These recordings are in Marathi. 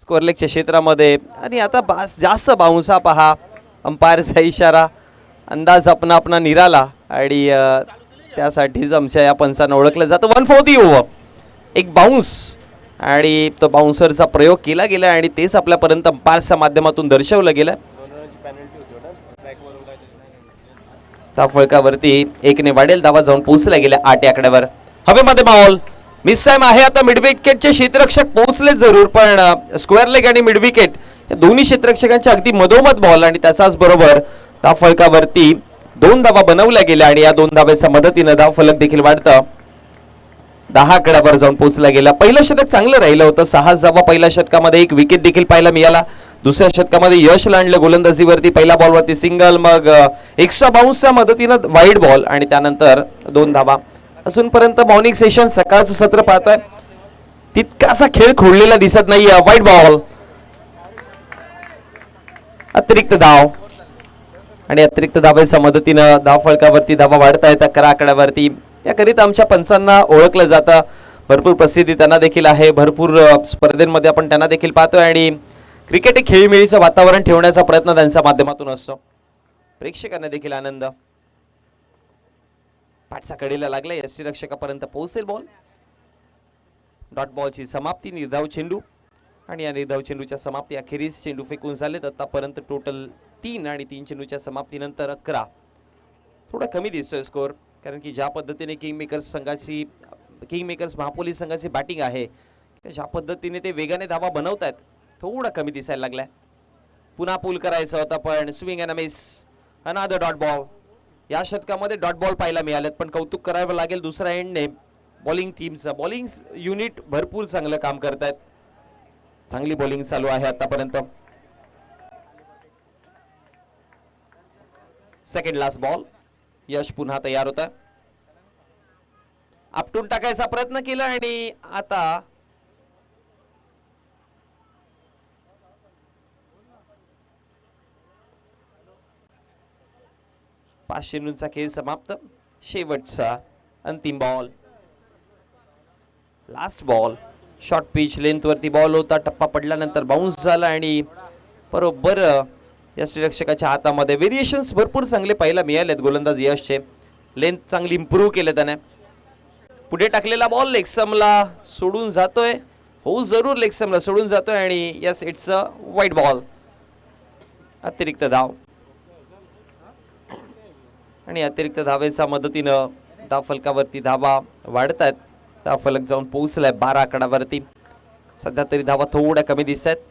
स्क्वेअर लेगच्या क्षेत्रामध्ये आणि आता जास्त बाउन्सा पहा अंपायरचा इशारा अंदाज आपणा निराला आणि त्यासाठीच आमच्या या पंचांना ओळखलं जातं 1 फॉर दी ओव्हर एक बाउन्स आणि तो बाउन्सरचा प्रयोग केला गेला आणि तेच आपल्यापर्यंत अंपायरच्या माध्यमातून दर्शवलं गेलं त्या फळकावरती एकने वाढेल धावा जाऊन पोहोचल्या गेल्या 8 आकड्यावर हवेमध्ये बॉल मिस टाइम आहे आता मिड विकेटचे क्षेत्ररक्षक पोहोचले जरूर पण स्क्वेअर लेग आणि मिड विकेट या दोन्ही क्षेत्ररक्षकांच्या अगदी मधोमध बॉल आणि त्याचाच बरोबर त्या फलकावरती 2 धावा बनवल्या गेल्या आणि या 2 धावेच्या मदतीने धाव फलक देखील वाढतं 10 आकड्यावर जाऊन पोहोचला गेला पहिलं षटक चांगलं राहिलं होतं 6 धावा पहिल्या षटकामध्ये 1 विकेट देखील पाहायला मिळाला दुसऱ्या षटकामध्ये यश लांडलं गोलंदाजीवरती पहिल्या बॉलवरती सिंगल मग एक्स्ट्रा बाउन्सच्या मदतीनं वाईड बॉल आणि त्यानंतर 2 धावा अजूनपर्यंत मॉर्निंग सेशन सकाळचं सत्र पाहतोय तितकासा खेळ खोडलेला दिसत नाही वाईड बॉल अतिरिक्त धाव आणि अतिरिक्त धावेच्या मदतीनं धाव फळकावरती धावा वाढता आहेत 11 आकड्यावरती याकरिता आमच्या पंचांना ओळखलं जातं भरपूर प्रसिद्धी त्यांना देखील आहे भरपूर स्पर्धेमध्ये आपण त्यांना देखील पाहतोय आणि क्रिकेट हे खेळीमेळीचं वातावरण ठेवण्याचा प्रयत्न त्यांच्या माध्यमातून असतो प्रेक्षकांना देखील आनंद पाठच्या कडेला लागला यष्टीरक्षकापर्यंत पोहोचेल बॉल डॉट बॉलची समाप्ती निर्धाव चेंडू आणि या निर्धाव चेंडूच्या समाप्ती अखेरीस चेंडू फेकून झालेत आतापर्यंत टोटल 3 आणि 3 चेंडूच्या समाप्तीनंतर 11 थोडा कमी दिसतोय स्कोर कारण की ज्या पद्धतीने किंग मेकर्स महापोलीस संघाची बॅटिंग आहे ज्या पद्धतीने ते वेगाने धावा बनवतायत थोडा कमी दिसायला लागलाय पुन्हा पूल करायचं होतं पण स्विंग अँड मिस अनादर डॉट बॉल या षटकामध्ये डॉट बॉल पाहायला मिळालेत पण कौतुक करावं लागेल दुसऱ्या एंडने बॉलिंग टीमचं बॉलिंग युनिट भरपूर चांगलं काम करतायत चांगली बॉलिंग चालू आहे आतापर्यंत सेकंड लास्ट बॉल यश पुन्हा तयार होता आपटून टाकायचा प्रयत्न केला आणि आता पाच चेंडूंचा खेळ समाप्त शेवटचा अंतिम ball last ball short pitch length वरती बॉल होता टप्पा पडल्यानंतर बाउन्स झाला आणि बरोबर या श्रीरक्षकाच्या हातामध्ये व्हेरिएशन्स भरपूर चांगले पाहायला मिळालेत गोलंदाज यशचे लेंथ चांगली इम्प्रूव्ह केले त्याने पुढे टाकलेला बॉल लेगसमला सोडून जातोय हो जरूर लेगसमला सोडून जातोय आणि yes it's a wide ball अतिरिक्त धाव आणि अतिरिक्त धावेच्या मदतीनं धाव फलकावरती धावा वाढत आहेत धाव फलक जाऊन पोहोचलाय 12 आकड्यावरती सध्या तरी धावा थोड्या कमी दिसत आहेत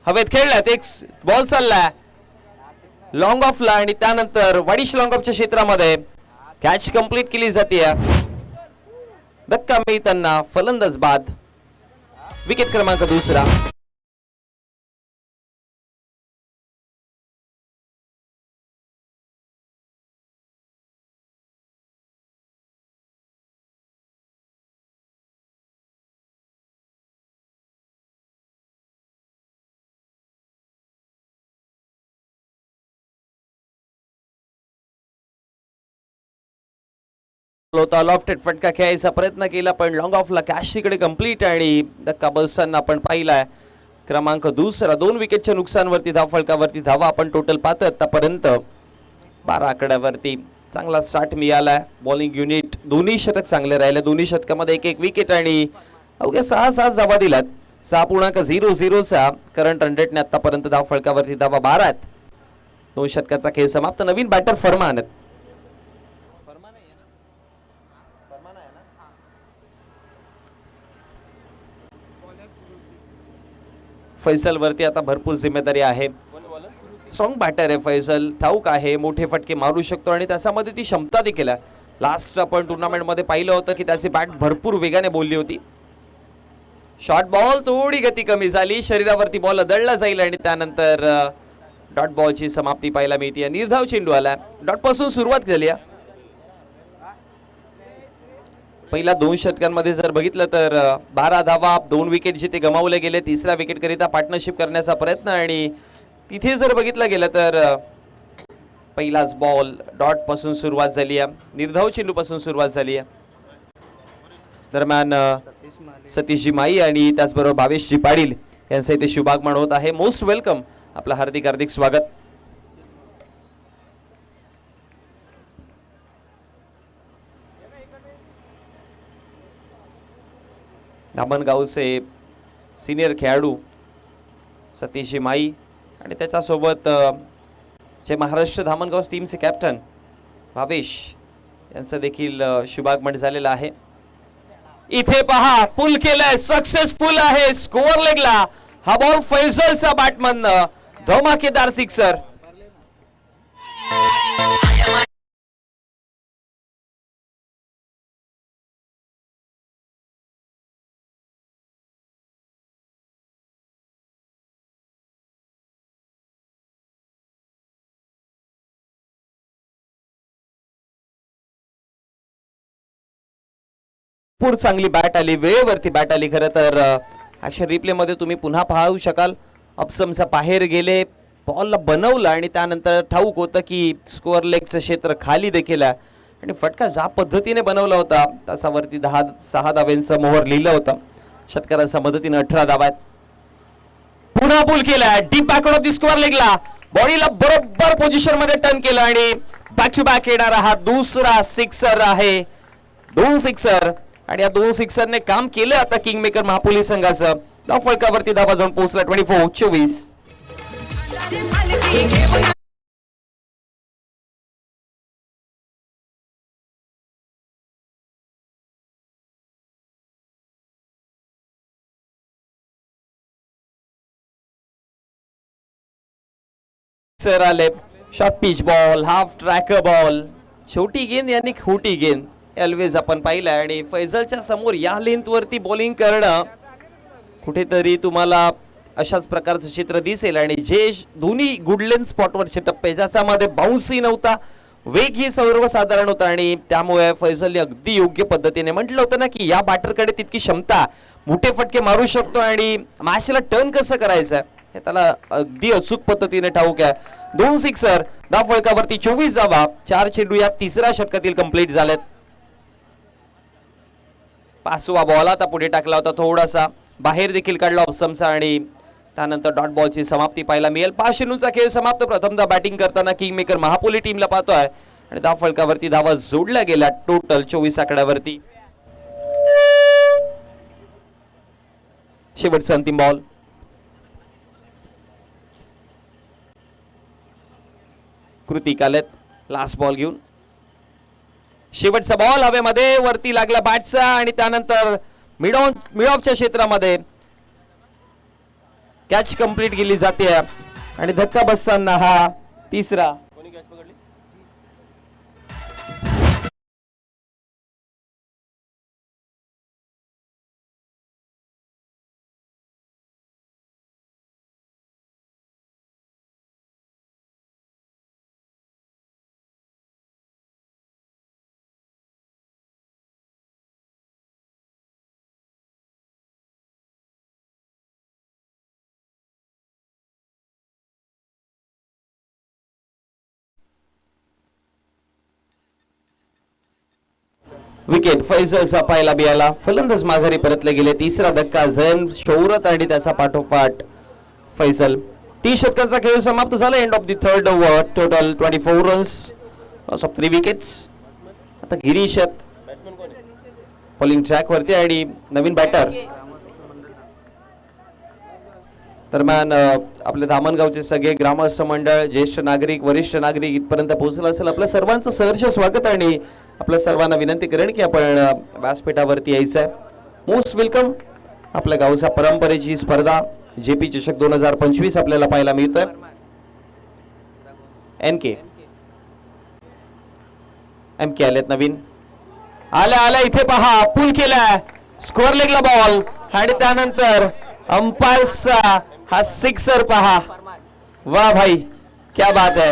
हवेत खेळल्यात एक बॉल चाललाय लॉंग ऑफला आणि त्यानंतर वाडीश लॉंग ऑफच्या क्षेत्रामध्ये कॅच कंप्लीट केली जाते धक्का मिळताना फलंदाज बाद विकेट क्रमांक 2 होता लॉफ्टेड फटका खेळायचा प्रयत्न केला पण लॉंग ऑफला कॅच तिकडे कंप्लीट आणि धक्का बसताना आपण पाहिलाय क्रमांक 2 2 विकेटच्या नुकसानवरती धाव फलकावरती धावा आपण टोटल पाहतोय आतापर्यंत 12 आकड्यावरती चांगला स्टार्ट मिळालाय बॉलिंग युनिट दोन्ही षटक चांगले राहिले दोन्ही षटकामध्ये 1 विकेट आणि अवघ्या 6 धावा दिल्यात 6.00 चा करंट रन रेटने आतापर्यंत धाव फलकावरती धावा 12 आहेत 2 षटकाचा खेळ समाप्त नवीन बॅटर फरमान आहेत फैसल वरती आता भरपूर जिम्मेदारी आहे स्ट्रॉंग बॅटर आहे फैसल ठाऊक आहे मोठे फटके मारू शकतो आणि त्याच्यामध्ये ती क्षमता देखील आहे लास्ट आपण टुर्नामेंट मध्ये पाहिलं होतं की त्याची बॅट भरपूर वेगाने बोलली होती शॉर्ट बॉल थोडी गती कमी झाली शरीरावरती बॉल अदळला जाईल आणि त्यानंतर डॉट बॉलची समाप्ती पाहायला मिळते निर्धाव चेंडू आला डॉट पासून सुरुवात झाली पहिल्या 2 षटकांमध्ये जर बघितलं तर 12 धावा 2 विकेट जिथे गमावले गेले तिसऱ्या विकेट करिता पार्टनरशिप करण्याचा प्रयत्न आणि तिथे जर बघितलं गेलं तर पहिलाच बॉल डॉट पासून सुरुवात झाली निर्धाव चेंडू पासून सुरुवात झाली दरम्यान सतीशजी माई आणि त्याचबरोबर भावेशजी पाटील यांचे इथे शुभागमन होत आहे. मोस्ट वेलकम, आपलं हार्दिक हार्दिक स्वागत. धामणगावचे सिनियर खेळाडू सतीश माई आणि त्याच्यासोबत जे महाराष्ट्र धामणगाव टीमचे कॅप्टन भावेश यांचं देखील शुभागमन झालेलं आहे. इथे पहा, पुल केलाय, सक्सेसफुल आहे. स्कोअर लेगला हा बॉल फैसलचा बॅटमधनं धमाकेदार सिक्सर. पूर चांगली बॅट आली, वेळेवरती बॅट आली. खरं तर अशा रिप्ले मध्ये तुम्ही पुन्हा पाहू शकाल. अपसमचा बाहेर गेले, बॉलला बनवलं आणि त्यानंतर ठाऊक होतं की स्कोअर लेगचं क्षेत्र खाली देखील आहे आणि फटका ज्या पद्धतीने बनवला होता त्याच्यावरती 6 धाब्यांचं मोहर लिहिलं होतं. षटकारांच्या मदतीने 18 धावा आहेत. पुन्हा पुल केला, deep backward of the square लेगला बॉडीला बरोबर पोझिशन मध्ये टर्न केलं आणि बॅक टू बॅक येणारा हा दुसरा सिक्सर आहे. 2 सिक्सर आणि या 2 सिक्सरने काम केलं आता किंगमेकर महापोलीस संघाचं. धाव फलकावरती धावा जाऊन पोहोचला 24-24. सर आले, short pitch ball, half tracker ball, छोटी गेंद यांनी खोटी गेंद ऑलवेज आपण पाहिलंय. आणि फैजलच्या समोर या लेंथ वरती बॉलिंग करणं कुठेतरी तुम्हाला अशाच प्रकारचं चित्र दिसेल. आणि जे दोन्ही गुड लेंथ स्पॉटवरचे टप्पे ज्याच्यामध्ये बाउन्सही नव्हता, वेग ही सर्वसाधारण होता आणि त्यामुळे फैजलने अगदी योग्य पद्धतीने म्हटलं होतं ना की या बॅटरकडे तितकी क्षमता, मोठे फटके मारू शकतो आणि मॅचला टर्न कसं करायचं हे त्याला अगदी अचूक पद्धतीने ठाऊक आहे. 2 सिक्सर, धाव फलकावरती 24 धावा. 4 चेंडू या तिसऱ्या षटकातील कंप्लीट झालेत. 5वा बॉल आता पुढे टाकला होता, थोडासा बाहेर देखील काढला ऑप्शनचा आणि त्यानंतर डॉट बॉलची समाप्ती पाहायला मिळेल. 5 चेंडूंचा खेळ समाप्त. प्रथमदा बॅटिंग करताना किंगमेकर महापोली टीमला पाहतोय आणि धाव फलकावरती धावा जोडल्या गेल्या टोटल 24 आकड्यावरती. शेवटचा अंतिम बॉल. कृतिक आलेत लास्ट बॉल घेऊन. शेवटचा बॉल हवेमध्ये, वरती लागला बॅटचा आणि त्यानंतर मिड ऑफच्या क्षेत्रामध्ये कॅच कंप्लीट केली जाते आणि धक्का बसताना हा तिसरा. विकेट फैजलचा पाहायला मिळाला. फलंदाज माघारी परतले गेले. तिसरा धक्का झैन शौरत आणि त्याचा पाठोपाठ फैजल. 30 षटकांचा खेळ समाप्त झाला. End of the third over. Total 24 runs off 3 wickets. आता गिरीश बॉलिंग ट्रॅक वरती आणि नवीन बॅटर. दरम्यान आपले धामणगावचे सगळे ग्रामस्थ मंडळ, ज्येष्ठ नागरिक, वरिष्ठ नागरिक इथपर्यंत पोहोचला असेल. आपल्या सर्वांचं सहर्ष स्वागत आणि आपल्या सर्वांना विनंती करेन की आपण व्यासपीठावरती यायचं आहे. Most welcome. आपल्या गावच्या परंपरेची स्पर्धा जेपी चषक 2025 आपल्याला पाहायला मिळतोय. एमके आलेत नवीन. आल्या इथे पहा, पुल केलाय, स्कोअर लेगला बॉल आणि त्यानंतर अंपायरचा हा सिक्सर पहा. वाह भाई, क्या बात है.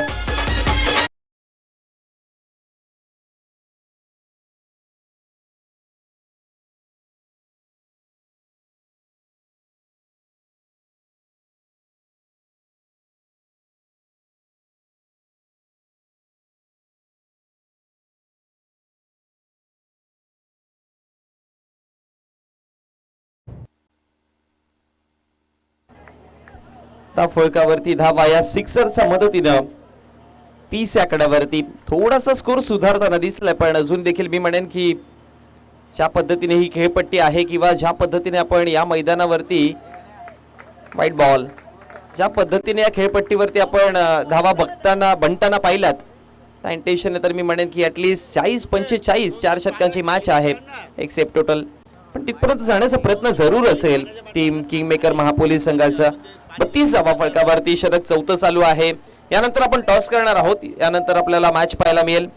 फळकावरती धावा या सिक्सरच्या मदतीनं 30 आकड्यावरती थोडासा स्कोर सुधारताना दिसलाय, पण अजून देखील मी म्हणेन की ज्या पद्धतीने ही खेळपट्टी आहे किंवा ज्या पद्धतीने आपण या मैदानावरती व्हाईट बॉल ज्या पद्धतीने या खेळपट्टीवरती आपण धावा बनताना पाहिलात त्या इंटेन्शन तर मी म्हणेन की ॲटलिस्ट 40-45 4 षटकांची मॅच आहे एक सेफ टोटल, पण तिथपर्यंत जाण्याचा प्रयत्न जरूर असेल टीम किंगमेकर महापोलीस संघाचा. 32 धावा फळकावरती षटक चौथं चालू आहे. यानंतर आपण टॉस करणार आहोत, यानंतर आपल्याला मॅच पाहायला मिळेल.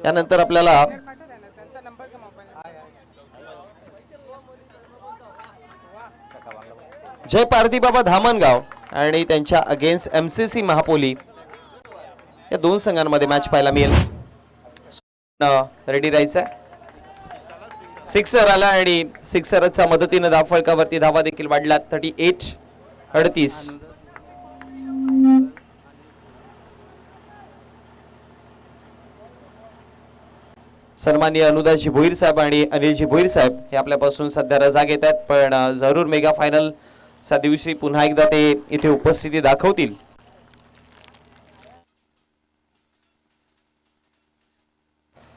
यानंतर आपल्याला जय पारधी बाबा धामणगाव आणि त्यांच्या अगेन्स्ट MCC महापोली या दोन संघांमध्ये मॅच पाहायला मिळेल. रेडी राहायचं. सिक्सर आला आणि सिक्सरच्या मदतीने धाव फळकावरती धावा देखील वाढला. 38-38. सन्माननीय अनुदाजी भोईर साहेब आणि अनिलजी भोईर साहेब हे आपल्यापासून सध्या रजा घेत आहेत, पण जरूर मेगा फायनल च्या दिवशी पुन्हा एकदा ते इथे उपस्थिती दाखवतील.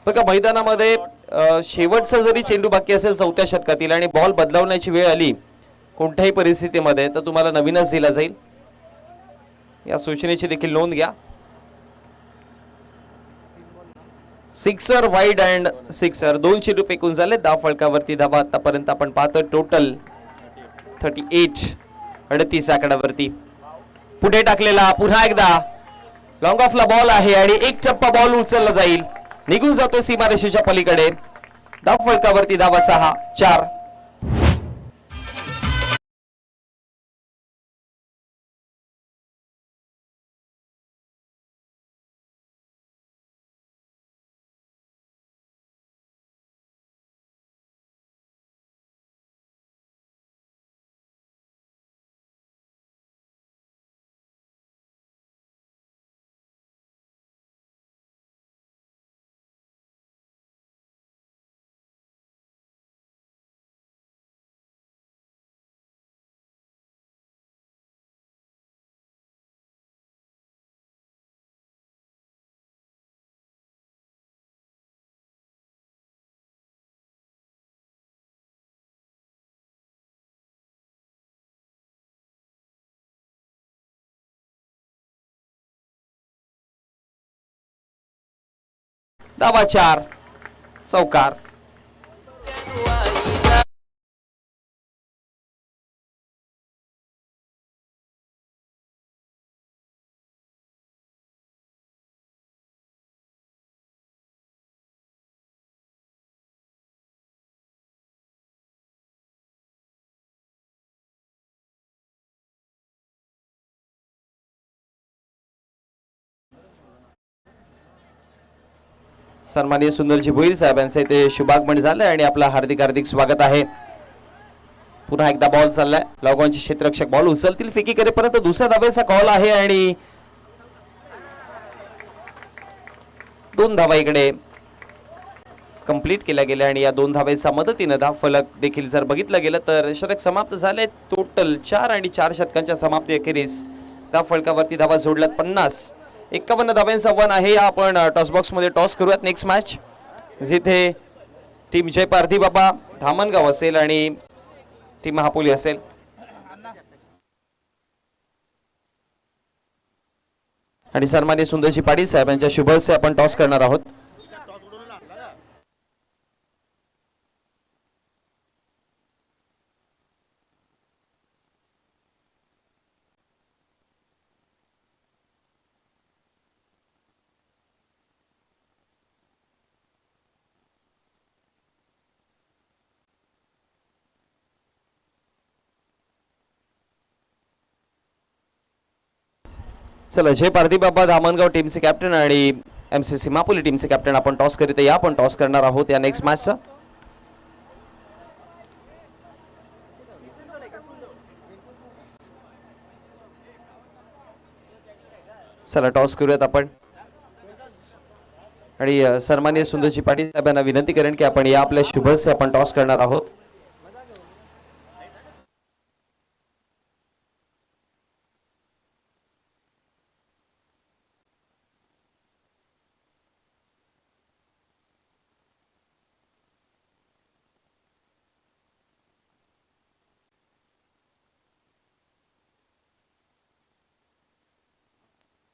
बघा मैदानामध्ये शेवटचा जरी चेंडू बाकी असेल चौथ्या षटकातील आणि बॉल बदलावण्याची वेळ आली कोणत्याही परिस्थितीमध्ये तर तुम्हाला नवीनच दिला जाईल. या सूचनेची देखील नोंद घ्या. सिक्सर वाईड अँड सिक्सर दोन चेंडू फेकून झाले. धाव फळकावरती धावा आतापर्यंत आपण पाहतो टोटल 38 आकड्यावरती. पुढे टाकलेला पुन्हा एकदा लॉंग ऑफला बॉल आहे आणि एक टप्पा बॉल उचलला जाईल, निघून जातो सीमारेषेच्या पलीकडे. धाव फळकावरती धावा 6-4. धावा 4 चौकार. सन्माननीय सुंदरजी भोईर साहेब यांचे इथे शुभागमन झालंय आणि आपला हार्दिक स्वागत आहे. पुन्हा एकदा बॉल चाललाय. लॉगॉनचे क्षेत्ररक्षक बॉल उचलतील फेकी करेपर्यंत दुसऱ्या धावेचा कॉल आहे आणि 2 धावा इकडे कंप्लीट केल्या गेल्या आणि या 2 धावेच्या मदतीने धाव फलक देखील जर बघितलं गेलं तर षटक समाप्त झाले. टोटल 4 आणि 4 षटकांच्या समाप्ती अखेरीस धाव फलकावरती धावा जोडल्यात 51 धाव्यांचा वन आहे. आपण टॉस बॉक्स मध्ये टॉस करूयात. नेक्स्ट मॅच जिथे टीम जय पारधी बाबा धामणगाव असेल आणि टीम महापोली असेल. आणि सन्माननीय सुंदरजी पाटील साहेब यांच्या शुभ हस्ते आपण टॉस करणार आहोत. चला जय पारधी बाबा धामणगाव टीमचे कॅप्टन आणि MCC मापोली टीमचे कॅप्टन आपण टॉस करीत या आपण टॉस करणार आहोत या नेक्स्ट मॅचचा. चला टॉस करूयात आपण आणि सन्माननीय सुंदरजी पाटील साहेबांना विनंती करेन की आपण या आपल्या शुभस्य आपण टॉस करणार आहोत.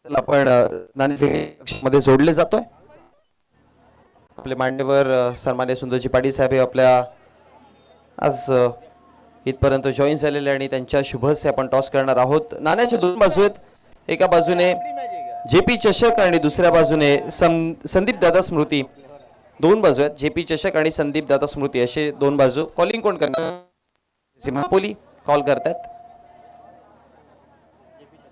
आपण नाणेफेक मध्ये जोडले जातोय. आपले मान्यवर सन्माननीय सुंदरजी पाटील साहेब हे आपल्या आज इथपर्यंत जॉईन झालेले आणि त्यांच्या शुभस्य आपण टॉस करणार आहोत. नाण्याच्या दोन बाजू आहेत. एका बाजूने जेपी चषक आणि दुसऱ्या बाजूने संदीप दादा स्मृती. दोन बाजू आहेत, जेपी चषक आणि संदीप दादा स्मृती असे दोन बाजू. कॉलिंग कोण करणार? महापोली कॉल करतात.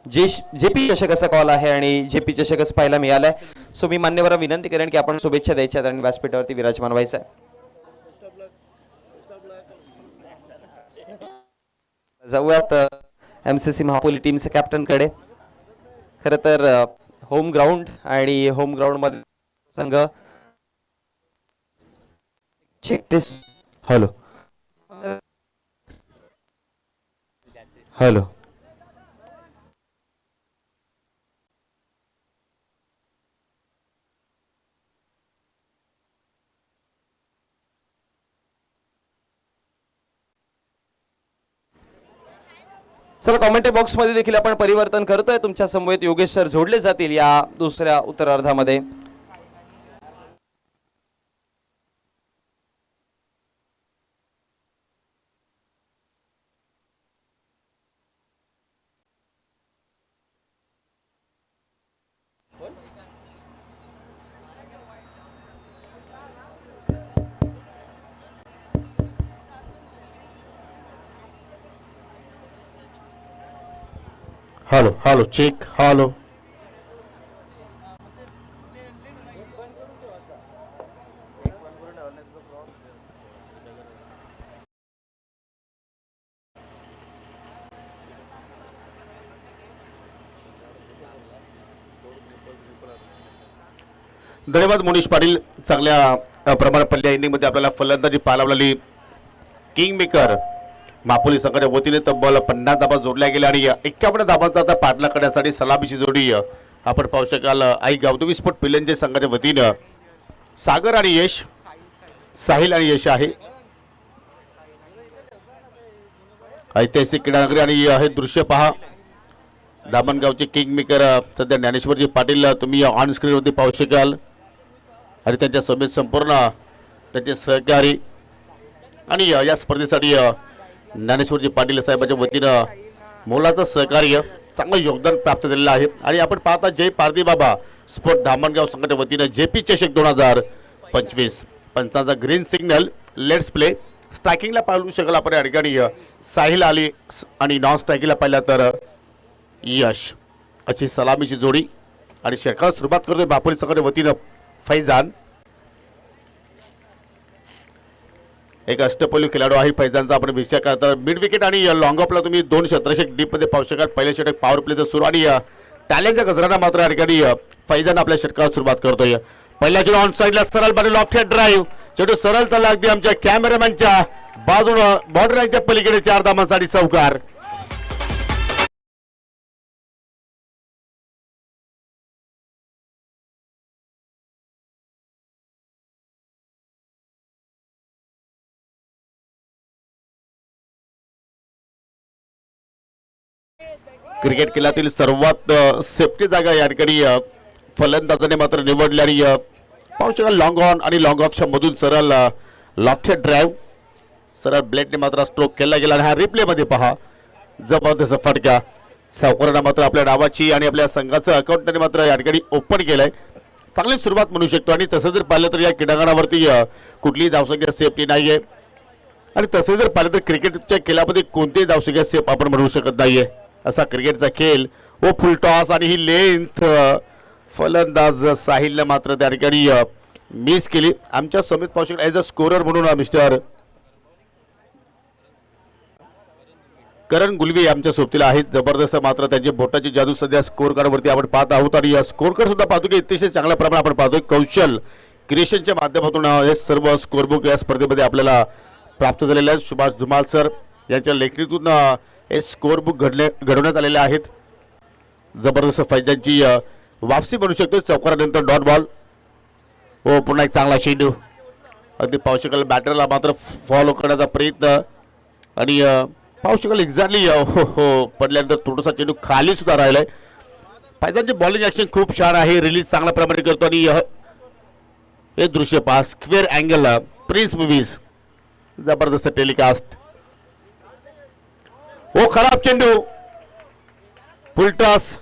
जेपी चषक असा कॉल आहे आणि जेपी चषकच पाहायला मिळालाय. सो मी मान्यवरांना विनंती करेन की आपण शुभेच्छा द्यायच्यात आणि व्यासपीठावरती विराजमान व्हायचं. जाऊयात MCC महापोली टीमच्या कॅप्टन कडे. खरं तर होम ग्राउंड आणि होम ग्राउंड मध्ये संघ हॅलो हॅलो चला कॉमेंट बॉक्स मध्ये देखील आपण परिवर्तन करतोय. तुमच्या समवेत योगेश सर जोडले जातील या दुसऱ्या उत्तरार्धामध्ये. हॅलो हॅलो चेक हॅलो धन्यवाद मोनिश पाटील. चांगल्या प्रमाणात पहिल्या इनिंगमध्ये आपल्याला फलंदाजी पाहायला मिळाली. किंग मेकर मापोली संघाच्या वतीने तब्बल 50 धाबा जोडल्या गेल्या आणि 51 धाबांचा आता पाठलाग करण्यासाठी सलामीची जोडी आपण पाहू शकाल. आई गावदेवी स्पोर्ट पिल्लंजे संघाच्या वतीनं सागर आणि यश, साहिल आणि यश आहे. ऐतिहासिक क्रीडानगरी आणि हे दृश्य पहा. दामणगावचे किंग मेकर सध्या ज्ञानेश्वरजी पाटील तुम्ही ऑन स्क्रीनवरती पाहू शकाल आणि त्यांच्या समेत संपूर्ण त्यांचे सहकारी आणि या स्पर्धेसाठी ज्ञानेश्वरजी पाटील साहेबांच्या वतीनं मोलाचं सहकार्य चांगलं योगदान प्राप्त झालेलं आहे. आणि आपण पाहता जय पारदी बाबा स्पोर्ट धामणगाव संघाच्या वतीनं जेपी चषक 2025 पंचांचा ग्रीन सिग्नल लेट्स प्ले. स्ट्रायकिंगला पाहू शकाल आपण या ठिकाणी साहिल आली आणि नॉन स्ट्रायकिंगला पाहिलं तर यश अशी सलामीची जोडी. आणि षटकाला सुरुवात करतोय मापोली संघाच्या वतीनं फैजान. एक अष्टपैलू खेळाडू आहे फैजानचा. आपण विचार करता मिड विकेट आणि लॉंग ऑफला तुम्ही 2 क्षेत्ररक्षक डीप मध्ये पाहू शकाल. पहिल्या षटक पॉवर प्लेचं सुरू आणि टॅलेंटच्या गजरांना मात्र या ठिकाणी फैजान आपल्या षटकाला सुरुवात करतोय. पहिल्या चेंडू ऑन साईडला सरळ बाजू लॉफ्ट हेड ड्राईव्ह. चेंडू सरळ चालला अगदी आमच्या कॅमेरामॅनच्या बाजूनं बॉर्डर लाईनच्या पलीकडे 4 धावांसाठी चौकार. क्रिकेट खेळातील सर्वात सेफ्टी जागा या ठिकाणी फलंदाजाने मात्र निवडली. पाहू शकाल लॉंग ऑन आणि लॉंग ऑफच्या मधून सरळ लॉफ्ट ड्राईव्ह सरळ ब्लेडने मात्र स्ट्रोक केला गेला. आणि हा रिप्ले मध्ये पहा जबरदस्त फटका. सावकारांना मात्र आपल्या डावाची आणि आपल्या संघाचं अकाउंट त्याने मात्र या ठिकाणी ओपन केलंय. चांगली सुरुवात म्हणू शकतो. आणि तसं जर पाहिलं तर या क्रीडांगणावरती कुठलीही धावसंख्या सेफटी नाहीये आणि तसं जर पाहिलं तर क्रिकेटच्या खेळामध्ये कोणतेही धावसंख्या सेफ आपण म्हणू शकत नाहीये. असा क्रिकेटचा खेळ व फुल टॉस आणि ही लेंथ फलंदाज साहिलने मात्र त्या ठिकाणी मिस केली. आमच्या समित पावशेकर ॲज अ स्कोरर म्हणून मिस्टर करण गुलवी आमच्या सोबतीला आहेत. जबरदस्त मात्र त्यांची बोटाची जादू सध्या स्कोर कार्डवरती आपण पाहत आहोत आणि या स्कोर कार्ड सुद्धा पाहतो की अतिशय चांगल्या प्रमाणात आपण पाहतोय. कौशल क्रिएशनच्या माध्यमातून हे सर्व स्कोरबुक या स्पर्धेमध्ये आपल्याला प्राप्त झालेले आहेत. सुभाष धुमाल सर यांच्या लेखणीतून हे स्कोरबुक घडवण्यात आलेले आहेत. जबरदस्त फैजांची वापसी बनू शकते. चौकारानंतर डॉट बॉल. हो, पुन्हा एक चांगला चेंडू. अगदी पाहू शकाल बॅटरला मात्र फॉलो करण्याचा प्रयत्न आणि पाहू शकाल एक्झॅक्टली हो पडल्यानंतर थोडासा चेंडू खाली सुद्धा राहिलाय. फैजांची बॉलिंग ऍक्शन खूप छान आहे. रिलीज चांगल्या प्रमाणे करतो आणि हे दृश्य पहा स्क्वेअर अँगल प्रिन्स मूवीज. जबरदस्त टेलिकास्ट. हो, खराब चेंडू फुलटॉस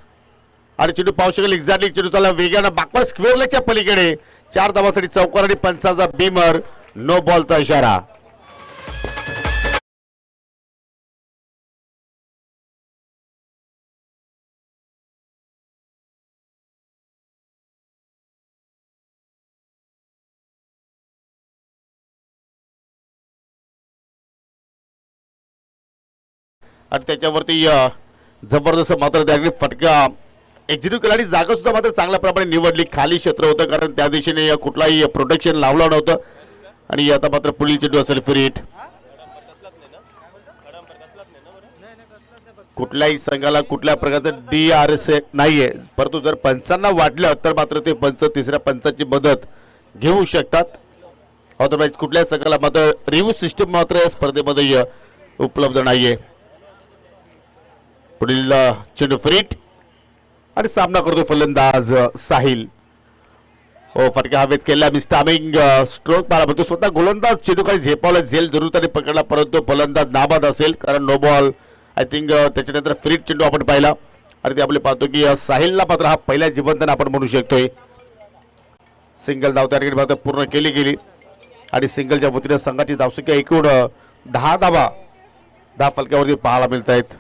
आणि चेंडू पाहू शकेल एक्झॅक्टली चेंडू चालला वेगानं बाकवर स्क्वेअर लेगच्या पलीकडे. 4 धावांसाठी चौकार आणि पंचाचा बीमर. नो बॉलचा इशारा. आणि त्याच्यावरती जबरदस्त मात्र त्याने फटका एक्झिक्यूट केला आणि जागा सुद्धा मात्र चांगल्या प्रमाणे निवडली. खाली क्षेत्र होतं कारण त्या दिशेने कुठलाही प्रोटेक्शन लावलं नव्हतं आणि आता मात्र पुढील चेंडू असेल फ्री हिट. कुठल्याही संघाला कुठल्या प्रकारचं DRS नाहीये, परंतु जर पंचांना वाटलं तर मात्र ते पंच तिसऱ्या पंचाची मदत घेऊ शकतात. अदरवाईज कुठल्याही संघाला मात्र रिव्ह्यू सिस्टम मात्र या स्पर्धेमध्ये उपलब्ध नाहीये. पुढील चेंडू फ्री हिट आणि सामना करतो फलंदाज साहिल. ओ, फटका हवेत केला. मिस्टामिंग स्ट्रोक पाहिला म्हणतो स्वतः गोलंदाज चेंडू काही झेपावला. झेल जरूर त्याने पकडला परंतु फलंदाज नाबाद असेल कारण नो बॉल. आय थिंक त्याच्यानंतर फ्री हिट चेंडू आपण पाहिला आणि ते आपण पाहतो की साहिलला मात्र हा पहिला जिवंतन आपण म्हणू शकतोय. सिंगल धाव त्या ठिकाणी मात्र पूर्ण केली गेली आणि सिंगलच्या वतीने संघाची धावसंख्या एकूण 10 धावा 10 फलकावरती पाहायला मिळत आहेत.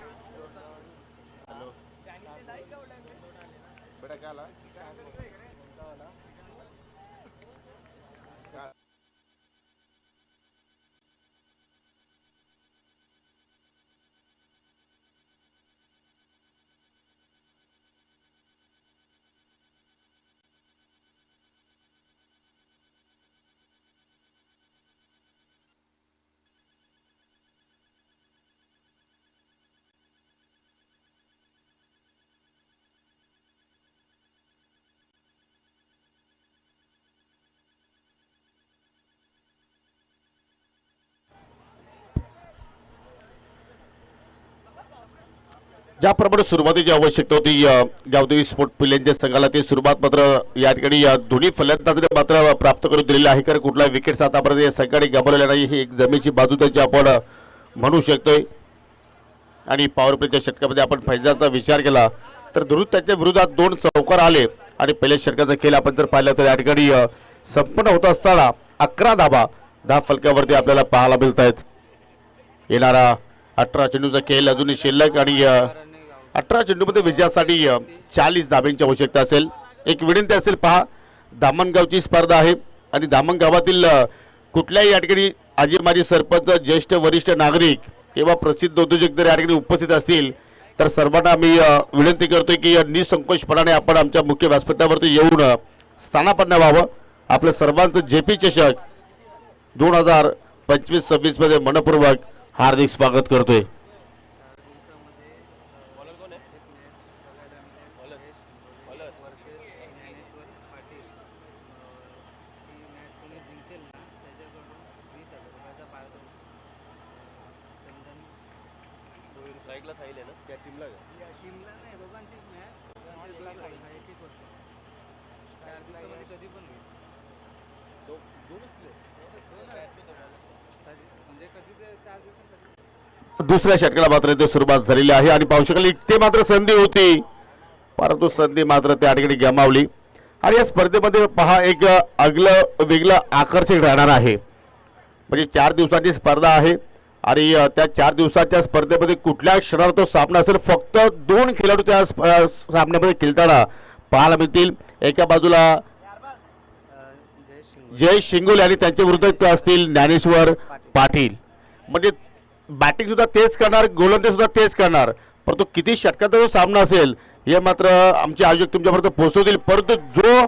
ज्याप्रमाणे सुरुवातीची आवश्यकता होती गावदेवी स्पोर्ट पिल्यांच्या संघाला ती सुरुवात मात्र या ठिकाणी दोन्ही फलंदाजांनी मात्र प्राप्त करून दिलेली आहे कारण कुठला विकेट आतापर्यंत या संघाने गमावलेला नाही. ही एक जमेची बाजू त्याची आपण म्हणू शकतोय. आणि पॉवर प्लेच्या षटकामध्ये आपण फैजाचा विचार केला तर दुरुस्त त्याच्या विरोधात 2 चौकार आले आणि पहिल्या षटकाचा खेळ आपण जर पाहिला तर या ठिकाणी संपन्न होत असताना 11 धावा 10 फलकावरती आपल्याला पाहायला मिळत आहेत. येणारा 18 चेंडूचा खेळ अजूनही शिल्लक आणि 18 चेंडूमध्ये विजयासाठी 40 धाब्यांची आवश्यकता असेल. एक विनंती असेल पहा दामणगावची स्पर्धा आहे आणि दामणगावातील कुठल्याही या ठिकाणी आजी माजी सरपंच ज्येष्ठ वरिष्ठ नागरिक किंवा प्रसिद्ध उद्योजक जर या ठिकाणी उपस्थित असतील तर सर्वांना मी विनंती करतोय की निसंकोचपणाने आपण आमच्या मुख्य व्यासपीठावरती येऊन स्थानापन्न व्हावं. आपल्या सर्वांचं JP चषक 2025-26 मध्ये मनपूर्वक हार्दिक स्वागत करतोय. दुसऱ्या षटकाला मात्र ते सुरुवात झालेली आहे आणि पाहू शकाल इथे मात्र संधी होती परंतु संधी मात्र त्या ठिकाणी गमावली. आणि या स्पर्धेमध्ये पहा एक आगलं वेगळं आकर्षक राहणार आहे. म्हणजे 4 दिवसांची स्पर्धा आहे आणि त्या 4 दिवसाच्या स्पर्धेमध्ये कुठल्या क्षणाला तो सामना असेल फक्त 2 खेळाडू त्या सामन्यामध्ये खेळताना पाहायला मिळतील. एका बाजूला जय शिंगोले आणि त्यांच्या विरुद्ध असतील ज्ञानेश्वर पाटील. म्हणजे बॅटिंग सुद्धा तेच करणार, गोलंदाज सुद्धा तेच करणार, परंतु किती षटकांचा जो सामना असेल हे मात्र आमचे आयोजक तुमच्यापर्यंत पोहोचवतील. परंतु जो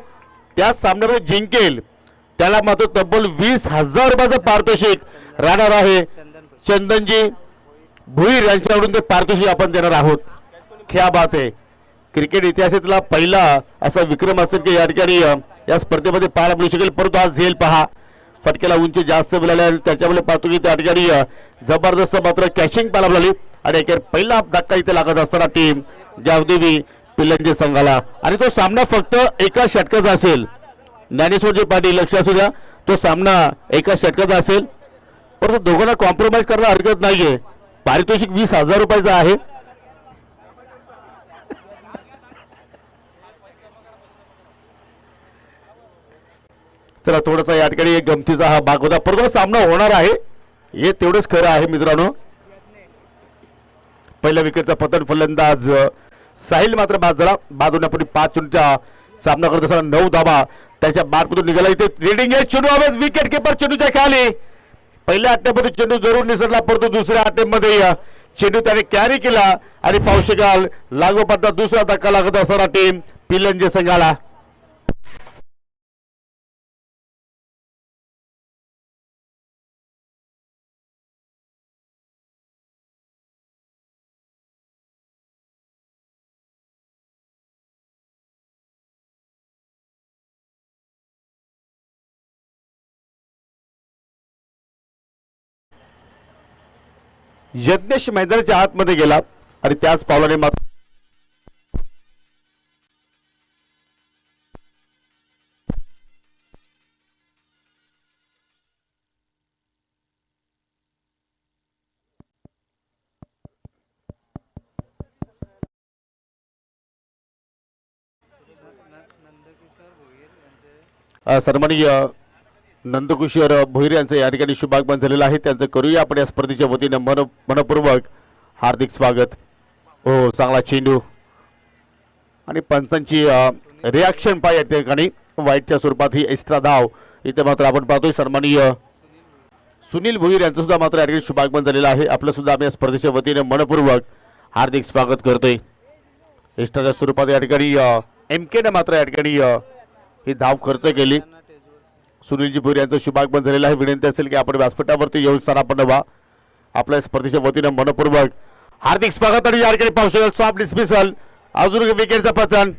त्या सामन्यामध्ये जिंकेल त्याला मात्र तब्बल 20,000 रुपयाचं पारितोषिक राहणार आहे. चंदनजी भुईर यांच्याकडून ते पारितोषिक आपण देणार आहोत. क्या बात आहे. क्रिकेट इतिहासातला पहिला असा विक्रम असेल की या ठिकाणी या स्पर्धेमध्ये पाहायला मिळू शकेल. परंतु आज झेल पहा, फटक्याला उंची जास्त मिळाली आणि त्याच्यामुळे पाहतो की त्या ठिकाणी जबरदस्त मात्र कॅचिंग पाहायला मिळाली आणि एक पहिला धक्का इथे लागत असताना टीम गावदेवी पिल्लंजे संघाला, आणि तो सामना फक्त एका षटकाचा असेल. ज्ञानेश्वरजी पाटील लक्ष असू द्या, तो सामना एका षटकाचा असेल, परंतु दोघांना कॉम्प्रोमाइज करायला हरकत नाहीये. पारितोषिक 20,000 रुपयाचं आहे. चला थोडासा या ठिकाणी एक गमतीचा हा भाग होता, परंतु सामना होणार आहे हे तेवढंच खरं आहे मित्रांनो. पहिल्या विकेटचा पतन फलंदाज साहिल मात्र बाद झाला. बाद होण्यापूर्वी 5 चेंडूचा सामना करत असताना 9 धावा त्याच्या बाटमधून निघाला. इथे रिडिंग आहे, चेंडू हवेत, विकेट किपर चेंडूच्या खाली. पहिल्या अट्टेमध्ये चेंडू जरूर निसरला, परंतु दुसऱ्या अट्टेमध्ये चेंडू त्याने कॅरी केला आणि पाहू शकाल लागोपाठ दुसरा धक्का लागत असताना टीम पिल्लंजे संघाला. यज्ञेश मैदानाच्या आतमध्ये गेला आणि त्याच पावलाने मात्र सन्माननीय नंदकिशोर भोईर यांचं या ठिकाणी शुभागमन झालेलं आहे. त्यांचं करूया आपण या स्पर्धेच्या वतीने मनपूर्वक हार्दिक स्वागत. हो, चांगला चेंडू आणि पंचांची रिॲक्शन पाय या ठिकाणी वाईटच्या स्वरूपात ही एक्स्ट्रा धाव इथे मात्र आपण पाहतोय. सन्माननीय सुनील भोईर यांचं सुद्धा मात्र या ठिकाणी शुभागमन झालेलं आहे. आपलं सुद्धा आम्ही या स्पर्धेच्या वतीने मनपूर्वक हार्दिक स्वागत करतोय. एक्स्ट्राच्या स्वरूपात या ठिकाणी MK ने मात्र या ठिकाणी ही धाव खर्च केली. सुनीलजी भोईर यांचं शुभागमन झालेलं आहे. विनंती असेल की आपण व्यासपीठावरती येऊन स्थानापन्न व्हा. आपल्या स्पर्धेच्या वतीने मनपूर्वक हार्दिक स्वागत. आणि या ठिकाणी पाहू शकाल सॉफ्ट डिस्मिसल, अजून विकेटचं पतन.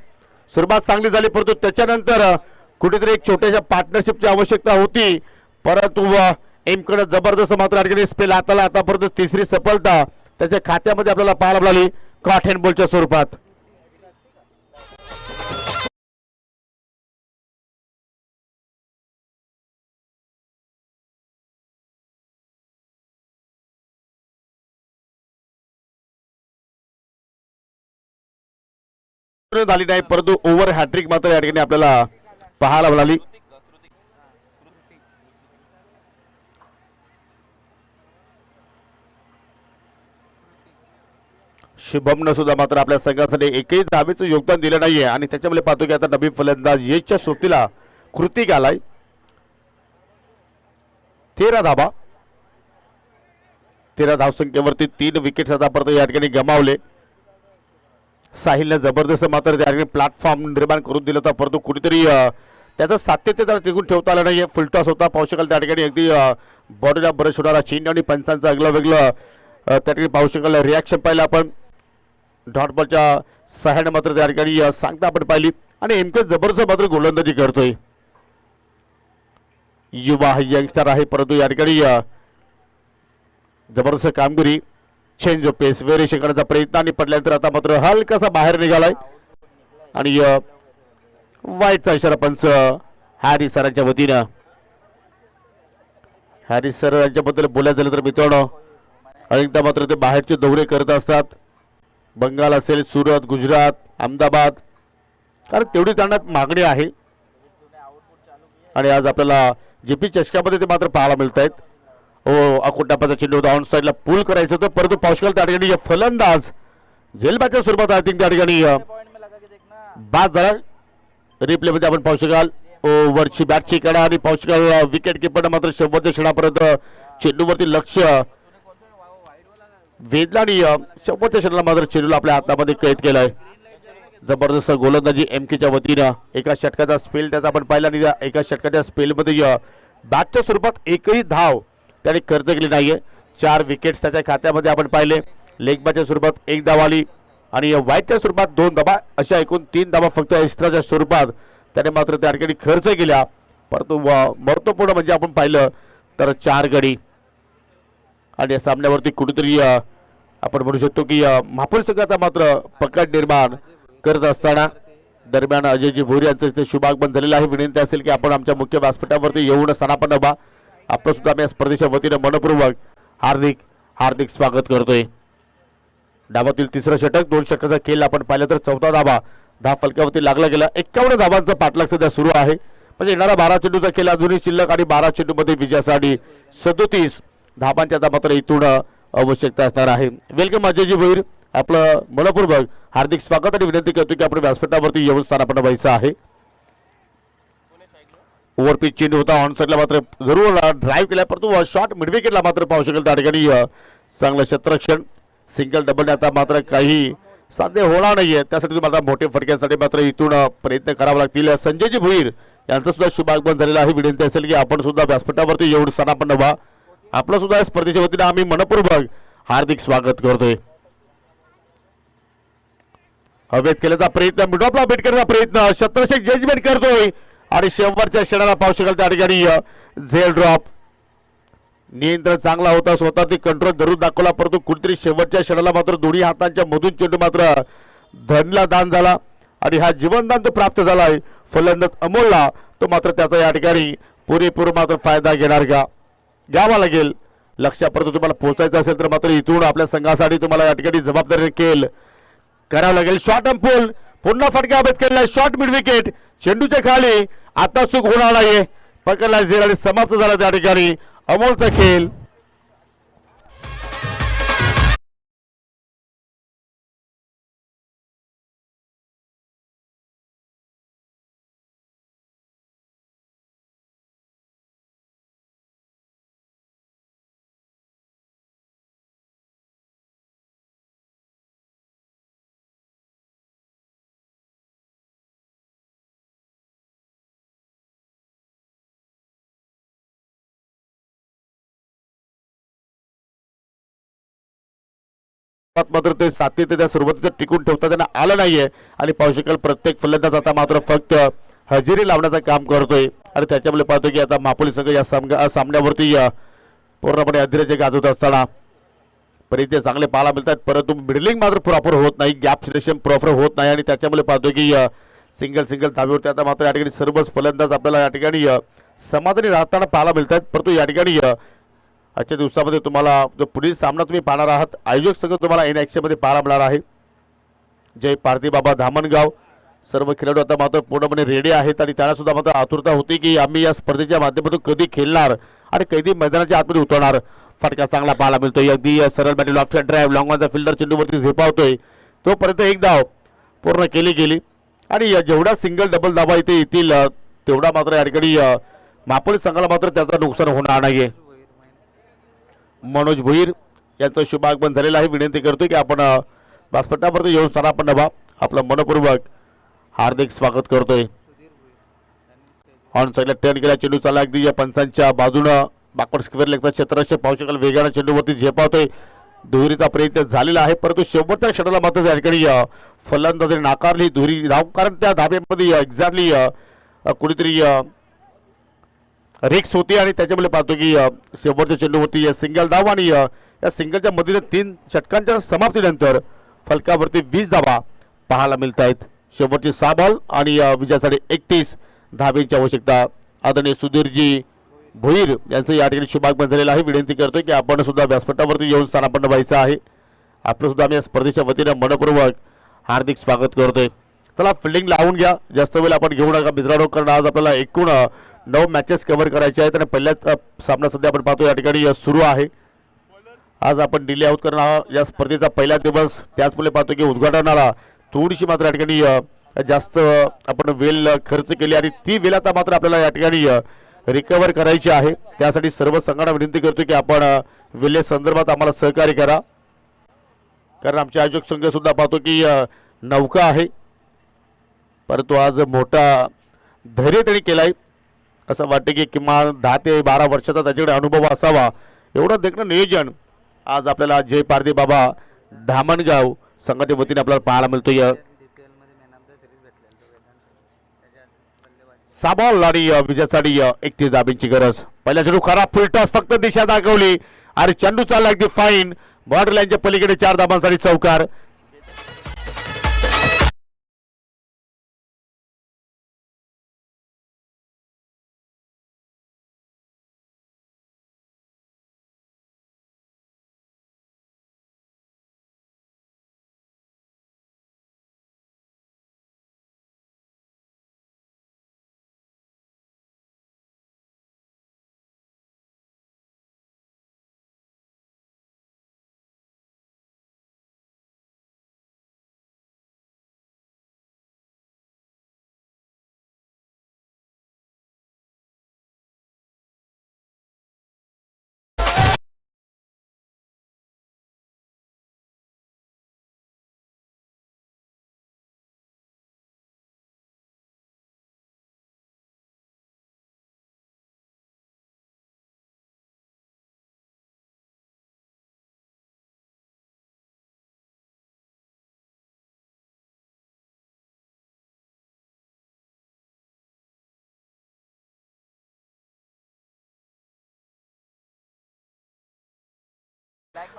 सुरुवात चांगली झाली, परंतु त्याच्यानंतर कुठेतरी एक छोट्याशा पार्टनरशिपची आवश्यकता होती, परंतु एमकडे जबरदस्त मात्र या ठिकाणी स्पेल हाताला. आतापर्यंत तिसरी सफलता त्याच्या खात्यामध्ये आपल्याला पाहायला मिळाली कॉट हँड बॉलच्या स्वरूपात. झाली नाही, परंतु ओव्हर हॅट्रिक मात्र या ठिकाणी आपल्याला पाहायला मिळाली. शुभमनं सुद्धा मात्र आपल्या संघासाठी एकही धावेचं योगदान दिलं नाहीये आणि त्याच्यामुळे पाहतो की आता नवीन फलंदाज येच्या सोबतीला कृतिक आलाय. 13 धावा, 13 धावसंख्येवरती 3 विकेट आतापर्यंत या ठिकाणी गमावले. साहिलने जबरदस्त मात्र त्या ठिकाणी प्लॅटफॉर्म निर्माण करून दिलं होतं, परंतु कुठेतरी त्याचं सातत्य त्याला टिकून ठेवता आलं नाही. फुलटॉस होता, पाहू शकाल त्या ठिकाणी अगदी बॉडीला बरं होणारा चेंडू आणि पंचांचं अगलं वेगळं त्या ठिकाणी पाहू शकाल रिॲक्शन पाहिलं आपण. डॉट बॉलच्या सहाय्याने मात्र त्या ठिकाणी सांगता आपण पाहिली आणि एमके जबरदस्त मात्र गोलंदाजी करतोय. युवा यंगस्टर आहे, परंतु या ठिकाणी जबरदस्त कामगिरी, चेंज ऑफ पेस, व्हेरिएशन करण्याचा प्रयत्न आणि पडल्यानंतर आता मात्र हलकासा बाहेर निघालाय आणि वाईटचा इशारा पंच हॅरिस सरांच्या वतीनं. हॅरिस सर यांच्याबद्दल बोलायचं झालं तर मित्रांनो अनेकदा मात्र ते बाहेरचे दौरे करत असतात. बंगाल असेल, सुरत, गुजरात, अहमदाबाद, कारण तेवढी त्यांना मागणी आहे आणि आज आपल्याला जेपी चषकामध्ये ते मात्र पाहायला मिळत आहेत. हो, अकोटापाचा चेंडू होता, ऑन साईडला पूल करायचं होतं, परंतु पावसाळ त्या ठिकाणी फलंदाज झेलबाच्या स्वरूपात आय थिंक त्या ठिकाणी बाद झाला. रिप्ले मध्ये आपण पाहू शकाल ओव्हरची बॅटची कडा आणि पाहू शकाल विकेट किपर मात्र शेवटच्या क्षणापर्यंत चेंडूवरती लक्ष वेदला आणि शेवटच्या षटकाला मात्र चेंडूला आपल्या हातामध्ये कैद केलाय. जबरदस्त गोलंदाजी एमकेच्या वतीनं एका षटकाचा स्पेल त्याचा आपण पाहिला आणि एका षटकाच्या स्पेलमध्ये बॅटच्या स्वरूपात एकही धाव त्याने खर्च केली नाहीये. 4 विकेट्स त्याच्या खात्यामध्ये आपण पाहिले. लेग बॅटच्या स्वरूपात 1 धाव आली आणि वाईटच्या स्वरूपात 2 धावा, अशा एकूण 3 धावा फक्त एक्स्ट्राच्या स्वरूपात त्याने मात्र त्या ठिकाणी खर्च केल्या. परंतु महत्वपूर्ण म्हणजे आपण पाहिलं तर 4 गडी आणि या सामन्यावरती कुठेतरी आपण म्हणू शकतो की महापौर संघाचा मात्र पकड निर्माण करत असताना दरम्यान अजयजी भोईर यांचं इथे शुभागमन झालेलं आहे. विनंती असेल की आपण आमच्या मुख्य व्यासपीठावरती येऊन स्थानापन्न व्हा. आपलं सुद्धा आम्ही या स्पर्धेच्या वतीनं मनपूर्वक हार्दिक हार्दिक स्वागत करतोय. डावातील तिसरं षटक, 2 षटकाचा खेळ आपण पाहिलं तर 14 धावा फलकावरती लागला गेला. 51 धावांचा पाठलाग सध्या सुरू आहे. म्हणजे येणारा 12 चेंडूचा खेळ अजूनही शिल्लक आणि 12 चेंडूमध्ये विजयासाठी 37 धावांची आता मात्र इथून आवश्यकता असणार आहे. वेलकम अजयजी भोईर, आपलं मनपूर्वक हार्दिक स्वागत आणि विनंती करतो की आपण व्यासपीठावरती येऊन स्थानापन्न व्हायचं आहे. ओव्हरपिच चेंडू होता, ऑन साईडला मात्र जरूर ड्राईव्ह केला, परंतु शॉट मिडविकेटला मात्र पाहू शकेल त्या ठिकाणी चांगलं क्षेत्ररक्षण. सिंगल डबल आता मात्र काही साध्य होणार नाहीये. त्यासाठी तुम्हाला मोठे फटक्यासाठी मात्र इथून प्रयत्न करावे लागतील. संजयजी भोईर यांचं सुद्धा शुभागमन झालेलं आहे. विनंती असेल की आपण सुद्धा व्यासपीठावरती येऊन स्थानापन्न व्हा. आपलं सुद्धा या स्पर्धेच्या वतीनं आम्ही मनपूर्वक हार्दिक स्वागत करतोय. हवेत केल्याचा प्रयत्न, मिडॉपला बेट करण्याचा प्रयत्न, शतरक्षक जजमेंट करतोय आणि शेवटच्या क्षणाला पाहू शकाल त्या ठिकाणी झेल ड्रॉप. नियंत्रण चांगला होता, स्वतः ती कंट्रोल धरून दाखवला, परंतु कुठेतरी शेवटच्या क्षणाला मात्र दोन्ही हातांच्या मधून चेंडू मात्र धनला दान झाला आणि हा जीवनदान तो प्राप्त झालाय. फलंदाज अमोलला तो मात्र त्याचा या ठिकाणी पुरेपूर मात्र फायदा घेणार का घ्यावा लागेल. लक्षापर्यंत तुम्हाला पोहोचायचं असेल तर मात्र इथून आपल्या संघासाठी तुम्हाला या ठिकाणी जबाबदारी देखील करावं लागेल. शॉर्ट अँड पुल, पुन्हा फटका अभेद केलेला, शॉर्ट मिड विकेट, चेंडूच्या खाली आता चूक होणार नाहीये. पकडला झेल आणि समाप्त झाला त्या ठिकाणी अमोलचा खेळ. मात्र ते सातत्य त्या सुरुवातीचं टिकून ठेवता त्यांना आलं नाहीये आणि पाहू शकाल प्रत्येक फलंदाज आता मात्र फक्त हजेरी लावण्याचं काम करतोय आणि त्याच्यामुळे पाहतो की आता महापोली संघ या सामन्यावरती पूर्णपणे अधीराचे गाजवत असताना परिचय चांगले पाहायला मिळतात, परंतु मिडलिंग मात्र प्रॉपर होत नाही, गॅप सिलेक्शन प्रॉपर होत नाही आणि त्याच्यामुळे पाहतो की सिंगल धावेवरती आता मात्र या ठिकाणी सर्वच फलंदाज आपल्याला या ठिकाणी समाधानी राहताना पाहायला मिळतात. परंतु या ठिकाणी आजच्या दिवसामध्ये तुम्हाला जो पुढील सामना तुम्ही पाहणार आहात, आयोजक संघ तुम्हाला इन ॲक्शनमध्ये पाहायला मिळणार आहे. जय पारधी बाबा धामणगाव, सर्व खेळाडू आता मात्र पूर्णपणे रेडी आहेत आणि त्यांना सुद्धा मात्र आतुरता होती की आम्ही या स्पर्धेच्या माध्यमातून कधी खेळणार आणि कधी मैदानाच्या आतमध्ये उतरणार. फटका चांगला पाहायला मिळतोय, अगदी सरळ बॅटिंग, ऑफ ड्राईव्ह, लॉंगॉनचा फिल्डर चेंडूवरती झेपावतोय, तोपर्यंत एक धाव पूर्ण केली गेली आणि जेवढा सिंगल डबल धावा इथे येतील तेवढा मात्र या ठिकाणी महापोली संघाला मात्र त्याचं नुकसान होणार नाहीये. मनोज भोईर यांचं शुभागमन झालेलं आहे. विनंती करतोय की आपण व्यासपीठावरती येऊन स्थानापन्न व्हा. आपलं मनपूर्वक हार्दिक स्वागत करतोय. ऑन साईडला टर्न केला, चेंडू चालला अगदी या पंचांच्या बाजूनं बॅकवर्ड स्क्वेअर लेगचा क्षेत्ररक्षक पाहू शकाल वेगाने चेंडूवरती झेपावतोय. दुहेरीचा प्रयत्न झालेला आहे, परंतु शेवटच्या क्षणाला मात्र त्या ठिकाणी फलंदाजाने नाकारली दुहेरी धाव, कारण त्या धाब्यामध्ये एक्झॅक्टली कुणीतरी रिक्स होती आणि त्याच्यामुळे पाहतो की शेवटच्या चेंडूवरती सिंगल धाव आणि या सिंगलच्या मधील 3 षटकांच्या समाप्तीनंतर फलकावरती 20 धावा पाहायला मिळत आहेत. शेवटची 6 बॉल आणि विजयासाठी 31 धावेची आवश्यकता. आदरणीय सुधीरजी भोईर यांचं या ठिकाणी शुभागमन झालेलं आहे. विनंती करतोय की आपण सुद्धा व्यासपीठावरती येऊन स्थानापन्न व्हायचं आहे. आपलं सुद्धा आम्ही या स्पर्धेच्या वतीनं मनपूर्वक हार्दिक स्वागत करतोय. चला फिल्डिंग लावून घ्या, जास्त वेळ आपण घेऊ नका मित्रांनो, कारण आज आपल्याला एकूण 9 मॅचेस कव्हर करायचे आहेत आणि पहिल्याच सामना सध्या आपण पाहतो या ठिकाणी सुरू आहे. आज आपण डिले आउट करणार या स्पर्धेचा पहिला दिवस, त्याचमुळे पाहतो की उद्घाटनाला थोडीशी मात्र या ठिकाणी जास्त आपण वेळ खर्च केली आणि ती वेळ आता मात्र आपल्याला या ठिकाणी रिकवर करायची आहे. त्यासाठी सर्व संघांना विनंती करतो की आपण वेळे संदर्भात आम्हाला सहकार्य करा. कारण आमचे आयोजक संघ सुद्धा पाहतो की नौका आहे, परंतु आज मोठा धैर्य त्यांनी केलाय. असं वाटतं की किमान 10 ते 12 वर्षाचा त्याच्याकडे अनुभव असावा एवढं देखणं नियोजन आज आपल्याला जय पारधी बाबा धामणगाव संघाच्या वतीने आपल्याला पाहायला मिळतोय. साबॉल आणि विजयासाठी 31 धाबींची गरज. पहिल्या चेंडू खरा फुलटॉस फक्त दिशा दाखवली आणि चेंडू चालला अगदी फाईन बॉर्डर लाईनच्या पलीकडे 4 धाबांसाठी चौकार.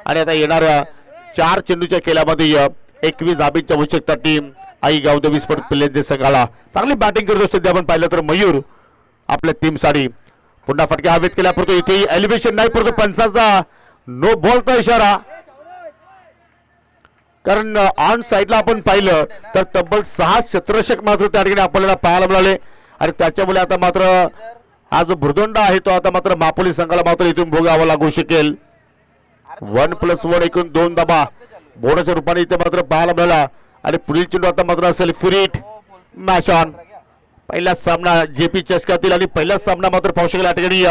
आणि आता येणाऱ्या 4 चेंडूच्या खेळामध्ये 21 धाबींची आवश्यकता टीम आई गावदेवी स्पोर्ट पिल्लेंचे संघाला. चांगली बॅटिंग करत असते आपण पाहिलं तर मयूर आपल्या टीमसाठी. पुन्हा फटका हवेत केला परंतु इथे एलिव्हेशन नाही, परंतु पंचाचा नो बॉलचा इशारा. कारण ऑन साईडला आपण पाहिलं तर तब्बल 6 क्षेत्ररक्षक मात्र त्या ठिकाणी आपल्याला पाहायला मिळाले आणि त्याच्यामुळे आता मात्र हा जो भुर्दंड आहे तो आता मात्र मापोली संघाला मात्र इथून भोगावा लागू शकेल. 1+1 एकूण 2 धाबा बोनसच्या रूपाने इथे मात्र पाहायला मिळाला आणि पुढील चेंडू आता मात्र असेल फ्रीट मॅच ऑन. पहिला सामना जेपी चषकातील आणि पहिला सामना मात्र पाहू शकेल या ठिकाणी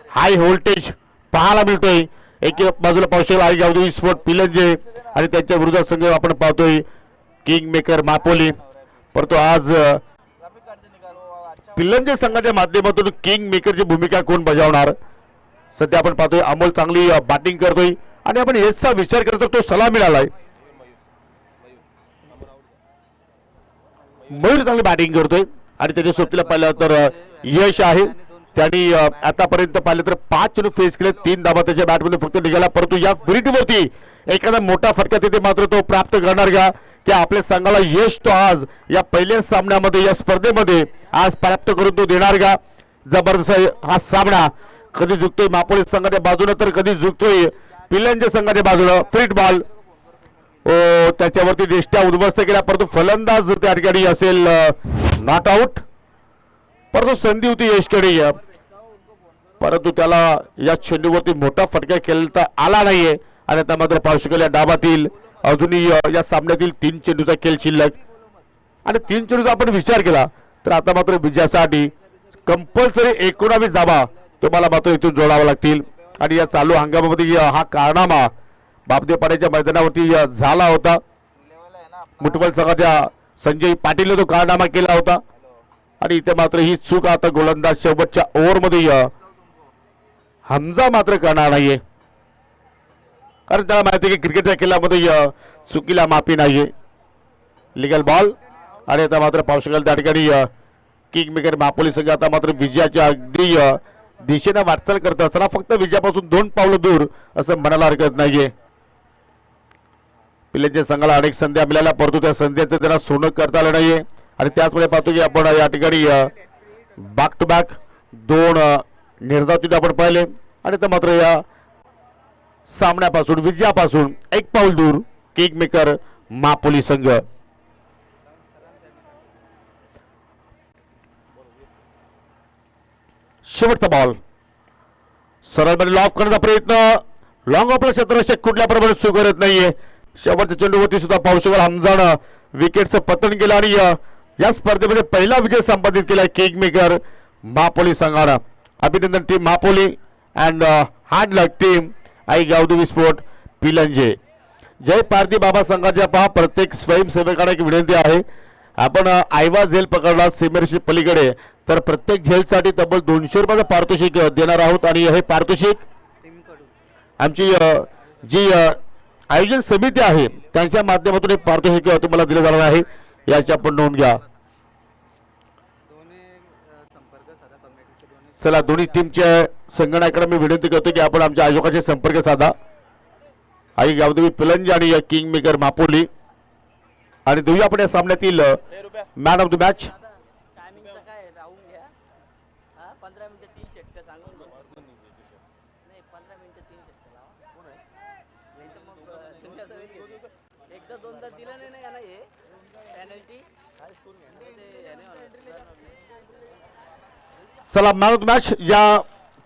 हाय व्होल्टेज पाहायला मिळतोय. एक बाजूला पाहू शकेल आई गावदेवी स्पोर्ट पिलंजे आणि त्यांच्या विरुद्ध संघ आपण पाहतोय किंग मेकर मापोली. परंतु आज पिलंजे संघाच्या माध्यमातून किंग मेकरची भूमिका कोण बजावणार. सध्या आपण पाहतोय अमोल चांगली बॅटिंग करतोय आणि आपण यशचा विचार करतो तो सलाह मिळालाय. मयूर चांगली बॅटिंग करतोय आणि त्याच्या सोबतीला पाहिलं तर यश आहे. त्यांनी आतापर्यंत पाहिलं तर 5 चेंडू फेस केले, 3 धाबा त्याच्या बॅटमध्ये फक्त निघाला. परंतु या फ्रीटवरती एखादा मोठा फटका तिथे मात्र तो प्राप्त करणार का की आपल्या संघाला यश तो आज या पहिल्या सामन्यामध्ये या स्पर्धेमध्ये आज प्राप्त करून तो देणार का. जबरदस्त हा सामना कधी झुकतोय मापोली संघाच्या बाजूने तर कधी झुकतोय पिल्लांच्या संघाच्या बाजूने. फ्रीट बॉल त्याच्यावरती देष्ट्या उद्ध्वस्त केला परंतु फलंदाज त्या ठिकाणी असेल नॉट आउट. परंतु संधी होती यशकडे परंतु त्याला या चेंडूवरती मोठा फटका खेळता आला नाहीये आणि आता मात्र पाहू शकेल या डाबातील अजूनही या सामन्यातील 3 चेंडूचा खेळ शिल्लक आणि 3 चेंडूचा आपण विचार केला तर आता मात्र विजयासाठी कंपल्सरी 19 धाबा तुम्हाला मात्र इथून जोडावा लागतील. आणि या चालू हंगामामध्ये हा कारनामा बापदेपाड्याच्या मैदानावरती झाला होता. मुठवल संघाच्या संजय पाटील तो कारनामा केला होता आणि इथे मात्र ही चूक आता गोलंदाज शेवटच्या ओव्हरमध्ये हमजा मात्र करणार नाहीये कारण त्याला माहिती आहे की क्रिकेटच्या खेळामध्ये चुकीला माफी नाहीये. लिगल बॉल आणि आता मात्र पाहू शकाल त्या ठिकाणी किंग मेकर मापोली संघ आता मात्र विजयाच्या अगदी दिशेने वाटचाल करत असताना फक्त विजयापासून 2 पावलं दूर असं म्हणायला हरकत नाहीये. पिल्लेच्या संघाला अनेक संध्या मिळाल्या परंतु त्या संध्याचं त्यांना सोनं करता आलं नाहीये आणि त्याचमुळे पाहतो की आपण या ठिकाणी बॅक टू बॅक 2 निर्धाव आपण पाहिले आणि तर मात्र या सामन्यापासून विजयापासून 1 पाऊल दूर किंग मेकर मापोली संघ. शेवटचा बॉल सरळमध्ये लॉफ करण्याचा प्रयत्न लॉंग ऑफला क्षेत्ररक्षक कुठल्या प्रमाणात चूक करत नाहीये. शेवटच्या चेंडूवरती सुद्धा पाहू शकाल हमजानं विकेटचं पतन केलं आणि या स्पर्धेमध्ये पहिला विजय संपादित केला किंग मेकर मापोली संघानं. अभिनंदन team Mapoli and hard luck team Aai Gavdevi sport Pilanje. जय पारधी बाबा संघाच्या पहा प्रत्येक स्वयंसेवकांना एक विनंती आहे. आपण आयवा झेल पकडला सीमेशी पलीकडे तर प्रत्येक झेलसाठी तब्बल 200 रुपयाचं पारितोषिक देणार आहोत. आणि हे पारितोषिक आमची जी आयोजन समिती आहे त्यांच्या माध्यमातून हे पारितोषिक तुम्हाला दिलं जाणार आहे. याची आपण नोंद घ्या. चला दोन्ही टीमच्या संगणकाकडे मी विनंती करतो की आपण आमच्या आयोजकाशी संपर्क साधा. आई गावदेवी पिलंज आणि किंग मेकर मापोली आणि देऊया आपण या सामन्यातील मॅन ऑफ द मॅच. टायमिंगचं काय राहून घ्या. 15 मिनिटं 3 षटकं सांगून नाही 15 मिनिटं 3 षटकं लावा. नाही तर मग तुम्ही असं वेळ घेतो. एकदा दोनदा दिलं नाही ना याला हे पेनल्टी चला मॅन ऑफ द मॅच या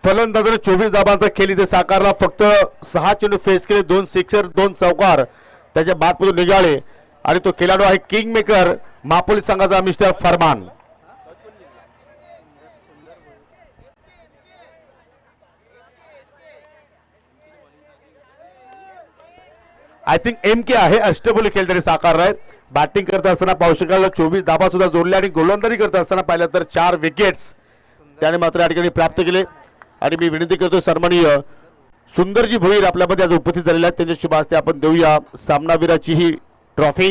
फलंदाजाने 24 धाबांचा खेळ इथे साकारला. फक्त 6 चेंडू फेस केले, 2 सिक्सर 2 चौकार त्याच्या बादमधून निघाले आणि तो खेळाडू आहे किंग मेकर मापोली संघाचा mister Farman. I think MK आहे अष्टपैलू खेळ तरी साकारला आहे. बॅटिंग करत असताना पाहू शकाल 24 धाबा सुद्धा जोडल्या आणि गोलंदाजी करत असताना पाहिलं तर 4 विकेट्स त्याने मात्र या ठिकाणी प्राप्त केले. आणि मी विनंती करतो सन्माननीय सुंदरजी भोईर आपल्यामध्ये आज उपस्थित झालेले आहेत. त्यांच्या शुभ हस्ते आपण देऊया सामनावीराची ही ट्रॉफी.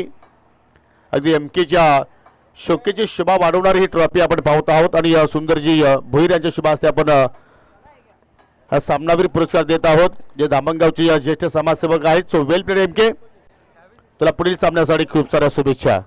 अगदी MKच्या शोकेची शोभा वाढवणारी ही ट्रॉफी आपण पाहत आहोत. आणि सुंदरजी भोईर यांच्या शुभ हस्ते आपण हा सामनावीर पुरस्कार देत आहोत जे धामणगावचे ज्येष्ठ समाजसेवक आहेत. सो वेल प्लेड MK, तुला पुढील सामन्यासाठी खूप साऱ्या शुभेच्छा.